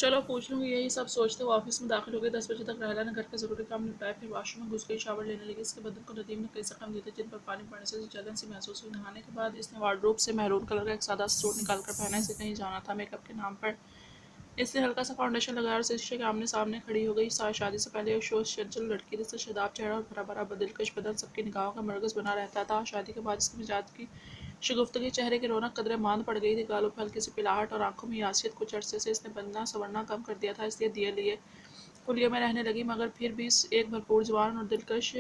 चलो पूछ लूँगी, यही सब सोचते हुए ऑफिस में दाखिल हो गई। 10 बजे तक राहिला ने घर के ज़रूरी काम निपटाए, फिर वॉशरूम में घुस गई, शावर लेने लगी। इसके बदन को नदीम ने कई जख्म दिए थे जिन पर पानी पड़ने से जलन सी महसूस हुई। नहाने के बाद इसने वार्डरोब से मैरून कलर का एक सादा सूट निकाल कर पहना। इसे कहीं जाना था। मेकअप के नाम पर इसने हल्का सा फाउंडेशन लगाया और शीशे के आमने सामने खड़ी हो गई। शादी से पहले एक सोशल लड़की थी। इसका शादाब चेहरा और भरा भरा दिलकश बदन सबकी निगाहों का मरकज़ बना रहता था। शादी के बाद इसके मिजाज की शगुफ्तगी, चेहरे की रौनक कदरे मांद पड़ गई थी। गालों पर हल्की सी पिलाहट और आंखों में यासियत। कुछ अरसे से इसने बनना संवरना कम कर दिया था, इसलिए दिए लिए कुलियों में रहने लगी, मगर फिर भी एक भरपूर जवान और दिलकश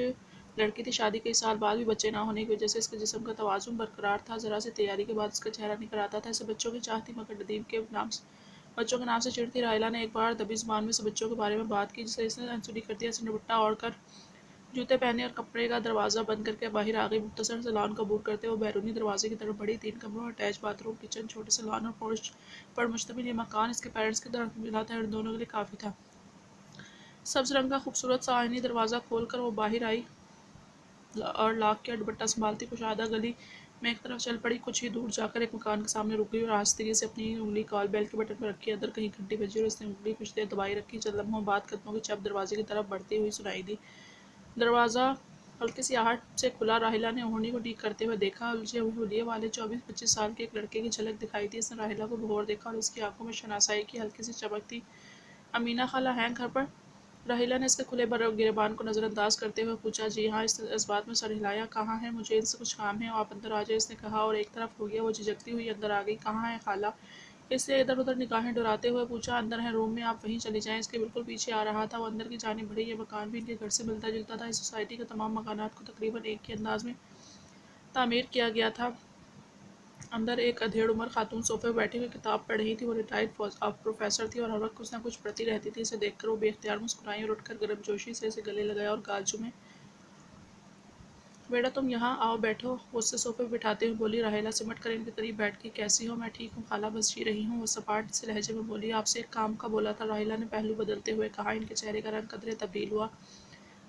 लड़की थी। शादी के साल बाद भी बच्चे ना होने की वजह से इसके जिस्म का तवाज़ुन बरकरार था। ज़रा सी तैयारी के बाद इसका चेहरा निकल आता था। इसे बच्चों की चाह थी, मगर नदीम के बच्चों के नाम से चिढ़ती। राहिला ने एक बार दबी ज़ुबान में से बच्चों के बारे में बात की, जिसे इसने अनसुनी कर दिया। इसने दुपट्टा ओढ़ कर, जूते पहने और कपड़े का दरवाज़ा बंद करके बाहर आ गई। मुख्तसर से लॉन का अबूर करते हुए बैरूनी दरवाजे की तरफ बढ़ी। 3 कमरों, अटैच बाथरूम, किचन, छोटे से लॉन और पोर्च पर मुश्तमिल ये मकान इसके पेरेंट्स की तरफ मिला था और इन दोनों के लिए काफ़ी था। सब्ज़ रंग का खूबसूरत सा आइनी दरवाज़ा खोल कर वो बाहर आई और लाख के दुपट्टा संभालती कुशादा गली में एक तरफ चल पड़ी। कुछ ही दूर जाकर एक मकान के सामने रुक गई और आहिस्तगी से अपनी उंगली कॉल बेल के बटन पर रखी। अंदर कहीं घंटी बजी और इसने उंगली कुछ देर दबाई रखी। चंद लम्हों बाद कदमों की चप दरवाजे की तरफ बढ़ती हुई सुनाई दी। दरवाज़ा हल्की सी आहट से खुला। राहिला ने ओढ़नी को ठीक करते हुए देखा। उलझे हुए हुलिये वाले 24-25 साल के एक लड़के की झलक दिखाई थी। इसने राहिला को गौर देखा और उसकी आंखों में शनासाई की हल्की सी चमक थी। अमीना खाला हैं घर पर? राहिला ने इसके खुले गिरेबान को नज़रअंदाज करते हुए पूछा। जी हाँ, इस बात में सर हिलाया। कहाँ है? मुझे इनसे कुछ काम है, आप अंदर आ जाए, इसने कहा और एक तरफ हो गया। वो झिझकती हुई अंदर आ गई। कहाँ है खाला? इससे इधर उधर निगाहें डुराते हुए पूछा। अंदर है, रूम में, आप वहीं चली जाएं। इसके बिल्कुल पीछे आ रहा था। वो अंदर की जानिब बढ़ी। ये मकान भी इनके घर से मिलता जुलता था। इस सोसाइटी के तमाम मकानात को तकरीबन एक ही अंदाज में तामीर किया गया था। अंदर एक अधेड़ उम्र खातून सोफे पर बैठी हुई किताब पढ़ रही थी। वो रिटायर्ड प्रोफेसर थी और हर वक्त कुछ न कुछ पढ़ती रहती थी। इसे देखकर वो बेख्तियार मुस्कुराई और उठकर गर्मजोशी से इसे गले लगाया और गाल चूमे। बेटा तुम यहाँ आओ, बैठो। वो उससे सोफे पर बिठाते हुए बोली। राहिला सिमट कर इनके करीब बैठ गई। कैसी हो? मैं ठीक हूँ खाला, बस जी रही हूँ। वो सपाट से लहजे में बोली। आपसे एक काम का बोला था, राहिला ने पहलू बदलते हुए कहा। इनके चेहरे का रंग कदरे तब्दील हुआ।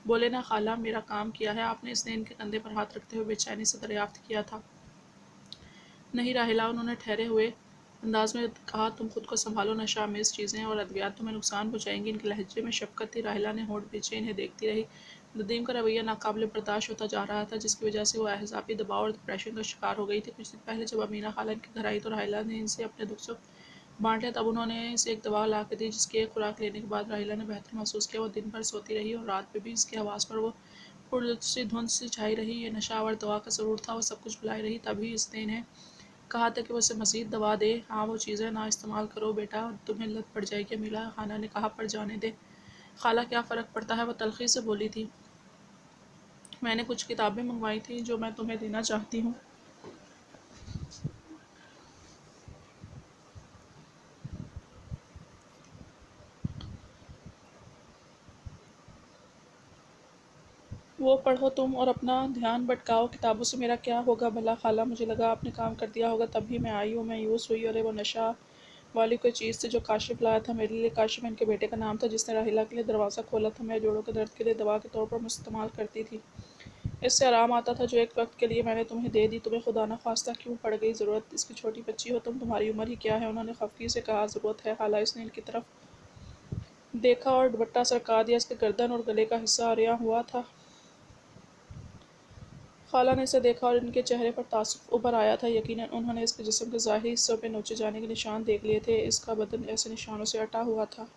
बोले ना खाला, मेरा काम किया है आपने? इसने इनके कंधे पर हाथ रखते हुए बेचैनी से दरियाफ्त किया था। नहीं राहिला, उन्होंने ठहरे हुए अंदाज में कहा। तुम खुद को संभालो, नशा आमेज चीज़ें और अद्वियात तुम्हें नुकसान पहुँचाएंगी। इनके लहजे में शफकत थी। राहिला ने होंठ पीछे इन्हें देखती रही। नदीम का रवैया नाकाबिले बर्दाश्त होता जा रहा था, जिसकी वजह से वो एहसासी दबाव और डिप्रेशन का शिकार हो गई थी। कुछ दिन पहले जब अमीना खाला इनके घर आई तो राहिला ने इनसे अपने दुख सुख बांट लिया। तब उन्होंने इसे एक दवा ला के दी, जिसकी एक खुराक लेने के बाद राहिला ने बेहतर महसूस किया। वो दिन भर सोती रही और रात में भी इसकी आवाज़ पर वो पुरलुत्फ़ धुंध सी छाई रही। ये नशा आवर दवा का ज़रूर था। वो सब कुछ भुलाई रही। तभी इसने इन्हें कहा था कि वो उसे मज़ीद दवा दे। हाँ, वो चीज़ें ना इस्तेमाल करो बेटा, तुम्हें लत पड़ जाएगी। अमीना खाला ने कहा। पर जाने दे खाला, क्या फ़र्क पड़ता है? वो तल्ख़ी से बोली थी। मैंने कुछ किताबें मंगवाई थी जो मैं तुम्हें देना चाहती हूँ। वो पढ़ो तुम और अपना ध्यान भटकाओ। किताबों से मेरा क्या होगा भला खाला? मुझे लगा आपने काम कर दिया होगा, तभी मैं आई हूँ। मायूस हुई। अरे वो नशा वाली कोई चीज़ थी जो काशिफ लाया था मेरे लिए। काशिफ इनके बेटे का नाम था, जिसने राहिला के लिए दरवाज़ा खोला था। मैं जोड़ों के दर्द के लिए दवा के तौर पर इस्तेमाल करती थी। इससे आराम आता था, जो एक वक्त के लिए मैंने तुम्हें दे दी। तुम्हें खुदा न खास्ता क्यों पड़ गई ज़रूरत? इसकी छोटी बच्ची हो तुम, तुम्हारी उम्र ही क्या है? उन्होंने खफकी से कहा। ज़रूरत है खाला। इसने इनकी तरफ देखा और दुपट्टा सरका दिया। इसके गर्दन और गले का हिस्सा आरियां हुआ था। खाला ने इसे देखा और इनके चेहरे पर तासुफ उभर आया था। यकीनन उन्होंने इसके जिस्म के ज़ाहिरी हिस्सों पे नोचे जाने के निशान देख लिए थे। इसका बदन ऐसे निशानों से अटा हुआ था।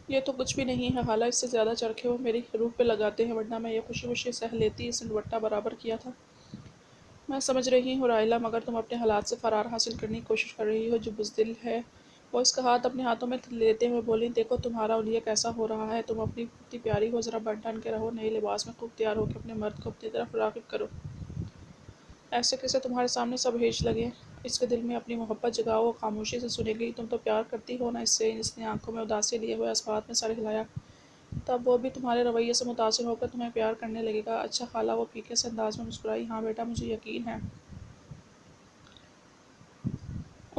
ये तो कुछ भी नहीं है खाला, इससे ज़्यादा चरखे वो मेरी रूह पे लगाते हैं, वरना मैं ये खुशी खुशी सह लेती। इसने दुपट्टा बराबर किया था। मैं समझ रही हूँ राहिला, मगर तुम अपने हालात से फ़रार हासिल करने की कोशिश कर रही हो, जो बुज़दिल है। वो इसका हाथ अपने हाथों में लेते हुए बोली। देखो तुम्हारा उलिया कैसा हो रहा है। तुम अपनी इतनी प्यारी हो, ज़रा बन ठन के रहो। नए लिबास में खूब तैयार होकर अपने मर्द को अपनी तरफ राग़िब करो। ऐसे कैसे तुम्हारे सामने सब हेज लगे। इसके दिल में अपनी मोहब्बत जगाओ। वो खामोशी से सुनेगी। तुम तो प्यार करती हो ना इससे? इसने आंखों में उदासी लिए हुए इस बात में सर हिलाया। तब वो भी तुम्हारे रवैये से मुतासिर होकर तुम्हें प्यार करने लगेगा। अच्छा खाला, वो फीके से अंदाज में मुस्कुराई। हाँ बेटा, मुझे यकीन है।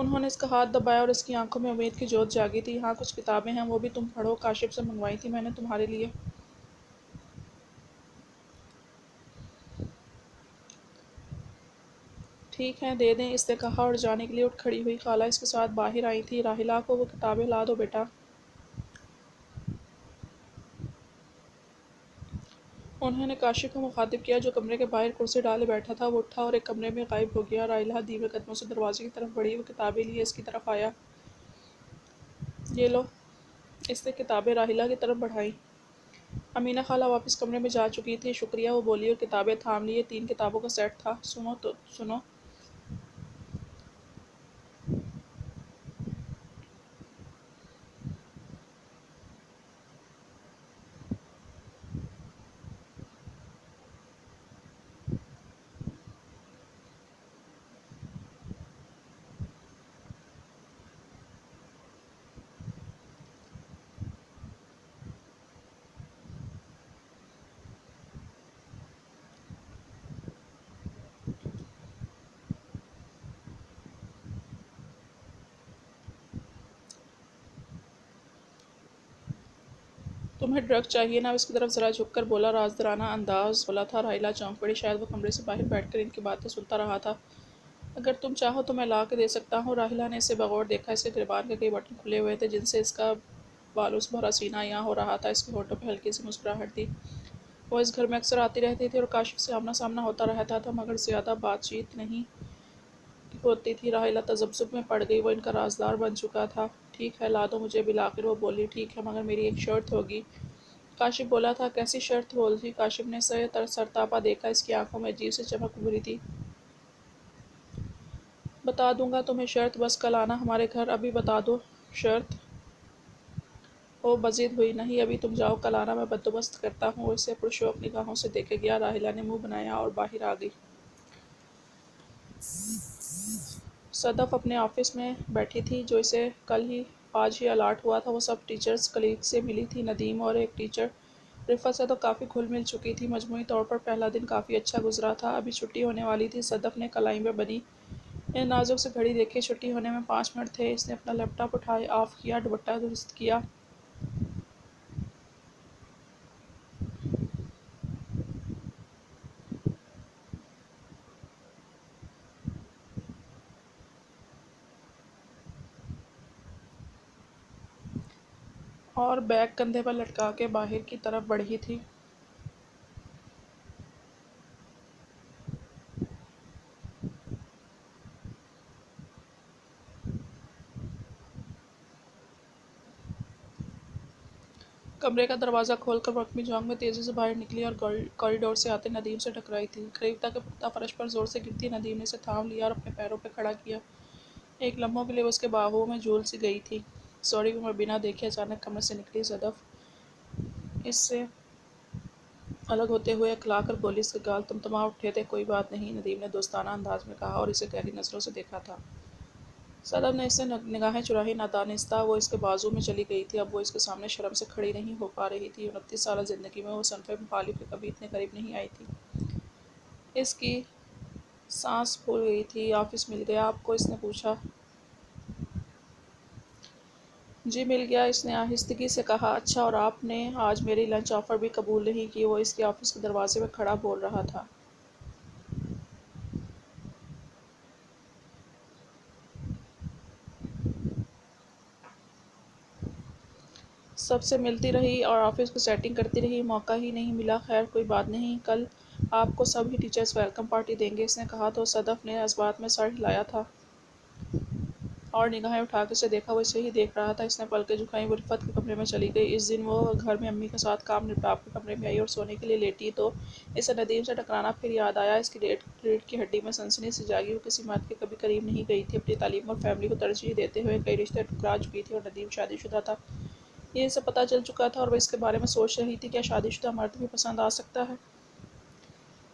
انہوں نے اس کا ہاتھ دبایا اور اس کی آنکھوں میں امید کی جوت جاگی تھی۔ ہاں کچھ کتابیں ہیں، وہ بھی تم پڑھو، کاشف سے منگوائی تھی میں نے تمہارے لیے۔ ٹھیک ہے دے دیں، اس نے کہا اور جانے کے لیے اٹھ کھڑی ہوئی۔ خالہ اس کے ساتھ باہر آئی تھی۔ راحلہ کو وہ کتابیں لا دو بیٹا۔ انہوں نے کاشف کو مخاطب کیا جو کمرے کے باہر کرسی ڈالے بیٹھا تھا۔ وہ اٹھا اور ایک کمرے میں غائب ہو گیا۔ راحلہ دھیمے قدموں سے دروازے کی طرف بڑھی۔ وہ کتابیں لیے اس کی طرف آیا۔ یہ لو۔ اس نے کتابیں راحلہ کی طرف بڑھائیں۔ امینہ خالہ واپس کمرے میں جا چکی تھی۔ شکریہ، وہ بولی اور کتابیں تھام لی۔ یہ 3 کتابوں کا سیٹ تھا۔ سنو تو سنو۔ تمہیں ڈرگ چاہیے نا؟ اس کی طرف ذرا جھک کر بولا، رازدارانہ انداز بولا تھا۔ راحلہ چونک پڑی، شاید وہ کمرے سے باہر بیٹھ کر ان کی باتیں سنتا رہا تھا۔ اگر تم چاہو تو میں لا کے دے سکتا ہوں۔ راحلہ نے اسے بغور دیکھا۔ اس کے گریبان کے کئی بٹن کھلے ہوئے تھے جن سے اس کا بالوں سے بھرا سینہ عیاں ہو رہا تھا۔ اس کے ہونٹوں پہ ہلکی سی مسکراہٹ تھی۔ وہ اس گھر میں اکثر آتی رہتی تھی اور کاشف سے آمنا سامنا ہوتا رہتا تھا، مگر زیادہ بات چیت نہیں ہوتی تھی۔ راحلہ تذبذب میں پڑ گئی۔ وہ ان کا رازدار بن چکا تھا۔ ٹھیک ہے لا دو مجھے۔ بالآخر وہ بولی، ٹھیک ہے مگر میری ایک شرط ہوگی۔ کاشف بولا تھا، کیسی شرط ہوگی؟ کاشف نے سرتاپا دیکھا۔ اس کی آنکھوں میں عجیب سی چمک ابھری تھی۔ بتا دوں گا تمہیں شرط، بس کل آنا ہمارے گھر۔ ابھی بتا دو شرط۔ وہ بضد ہوئی، نہیں ابھی تم جاؤ، کل آنا، میں بندوبست کرتا ہوں۔ وہ اسے پرشوق نگاہوں سے دیکھے گیا۔ راحلہ نے منہ بنایا اور باہر آ گئی۔ صدف اپنے آفس میں بیٹھی تھی جو اسے آج ہی الاٹ ہوا تھا۔ وہ سب ٹیچرز کلیگ سے ملی تھی۔ ندیم اور ایک ٹیچر رفعت سے تو کافی گھل مل چکی تھی۔ مجموعی طور پر پہلا دن کافی اچھا گزرا تھا۔ ابھی چھٹی ہونے والی تھی۔ صدف نے کلائی میں بنی نازک سے گھڑی دیکھی۔ چھٹی ہونے میں 5 منٹ تھے۔ اس نے اپنا لیپ ٹاپ اٹھایا، آف کیا، دوپٹہ درست کیا۔ اور بیگ کندھے پر لٹکا کے باہر کی طرف بڑھی تھی۔ کمرے کا دروازہ کھول کر وہ اپنی جانب میں تیزی سے باہر نکلی اور کوریڈور سے آتے ندیم سے ٹکرائی تھی۔ خریدتا کے پختہ فرش پر زور سے گرتی ندیم نے اسے تھام لیا اور اپنے پیروں پہ کھڑا کیا۔ ایک لمحوں کے لیے وہ اس کے باہوؤں میں جھول سی گئی تھی۔ سوری، وہ بنا دیکھے اچانک کمرے سے نکلی۔ صدف اس سے الگ ہوتے ہوئے اکھلا کر بولی، اس کے گال تمتما اٹھے تھے۔ کوئی بات نہیں، ندیم نے دوستانہ انداز میں کہا اور اسے گہری نظروں سے دیکھا تھا۔ صدف نے اس سے نگاہیں چرائی۔ نادانستہ وہ اس کے بازو میں چلی گئی تھی۔ اب وہ اس کے سامنے شرم سے کھڑی نہیں ہو پا رہی تھی۔ 29 سالہ زندگی میں وہ صنف مخالف کے کبھی اتنے قریب نہیں آئی تھی۔ اس کی سانس پھول گئی تھی۔ آفس مل گیا آپ کو؟ اس نے پوچھا۔ جی مل گیا، اس نے آہستگی سے کہا۔ اچھا، اور آپ نے آج میری لنچ آفر بھی قبول نہیں کی؟ وہ اس کے آفس کے دروازے میں کھڑا بول رہا تھا۔ سب سے ملتی رہی اور آفس کو سیٹنگ کرتی رہی، موقع ہی نہیں ملا۔ خیر کوئی بات نہیں، کل آپ کو سب ہی ٹیچرز ویلکم پارٹی دیں گے، اس نے کہا تو صدف نے اس بات میں سر ہلایا تھا اور نگاہیں اٹھا کے اسے دیکھا۔ وہ اسے ہی دیکھ رہا تھا۔ اس نے پلکیں جھکائیں۔ وہ رفعت کے کمرے میں چلی گئی۔ اس دن وہ گھر میں امی کے ساتھ کام نپٹا کر کمرے میں آئی اور سونے کے لیے لیٹی تو اسے ندیم سے ٹکرانا پھر یاد آیا۔ اس کی ریڑھ کی ہڈی میں سنسنی سی جاگی۔ وہ کسی مرد کے کبھی قریب نہیں گئی تھی۔ اپنی تعلیم اور فیملی کو ترجیح دیتے ہوئے کئی رشتے ٹھکرا چکی تھی اور ندیم شادی شدہ تھا، یہ اسے پتہ چل چکا تھا اور وہ اس کے بارے میں سوچ رہی تھی، کیا شادی شدہ مرد بھی پسند آ سکتا ہے؟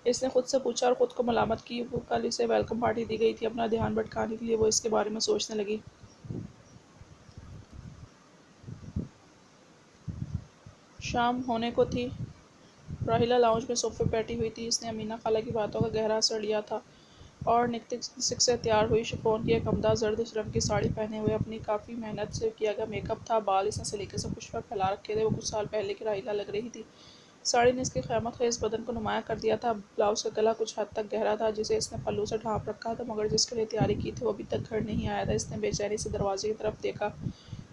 اس نے خود سے پوچھا اور خود کو ملامت کی۔ وہ کل اسے ویلکم پارٹی دی گئی تھی۔ اپنا دھیان بھٹکانے کے لیے وہ اس کے بارے میں سوچنے لگی۔ شام ہونے کو تھی۔ راحلہ لاؤنج میں صوفے پہ بیٹھی ہوئی تھی۔ اس نے امینہ خالہ کی باتوں کا گہرا اثر لیا تھا۔ اور نکسک سے تیار ہوئی شفون کی ایک عمدہ زرد رنگ کی ساڑی پہنے ہوئے اپنی کافی محنت سے کیا گیا میک اپ تھا، بال اس نے سلیقے سے کچھ پر پھیلا رکھے تھے، وہ کچھ سال پہلے کی راحیلہ لگ رہی تھی۔ ساڑی نے اس کی قیمت خیز بدن کو نمایاں کر دیا تھا۔ بلاؤز کا گلا کچھ حد تک گہرا تھا جسے اس نے پلو سے ڈھانپ رکھا تھا، مگر جس کے لیے تیاری کی تھی وہ ابھی تک گھر نہیں آیا تھا۔ اس نے بے چینی سے دروازے کی طرف دیکھا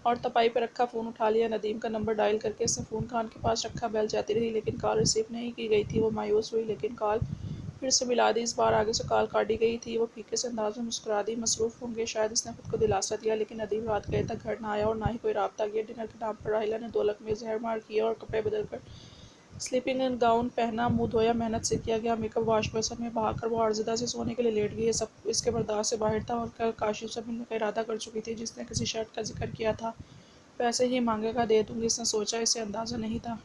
اور تپائی پہ رکھا فون اٹھا لیا۔ ندیم کا نمبر ڈائل کرکے اس نے فون کان کے پاس رکھا، بیل جاتی رہی لیکن کال ریسیو نہیں کی گئی تھی۔ وہ مایوس ہوئی لیکن کال پھر سے ملا دی۔ اس بار آگے سے کال کاٹی گئی تھی۔ وہ پھیکے سے انداز میں مسکرا دی۔ مصروف ہوں گے شاید، اس نے خود کو دلاسا دیا، لیکن ندیم رات گئے تک گھر نہ آیا اور نہ ہی کوئی رابطہ کیا۔ ڈنر کے نام پر راحیلہ نے دولک میں زہر مار کیا اور کپڑے بدل کر سلیپنگ گاؤن پہنا، منہ دھویا، محنت سے کیا گیا میک اپ واش بیسن میں بہا کر وہ عارضدہ سے سونے کے لیے لیٹ گئی۔ یہ سب اس کے برداشت سے باہر تھا اور کل کاشف سے ملنے کا ارادہ کر چکی تھی جس نے کسی شرط کا ذکر کیا تھا۔ پیسے ہی مانگے گا، دے دوں گی، اس نے سوچا۔ اسے اندازہ نہیں تھا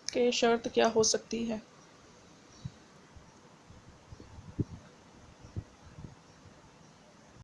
کہ شرط کیا ہو سکتی ہے۔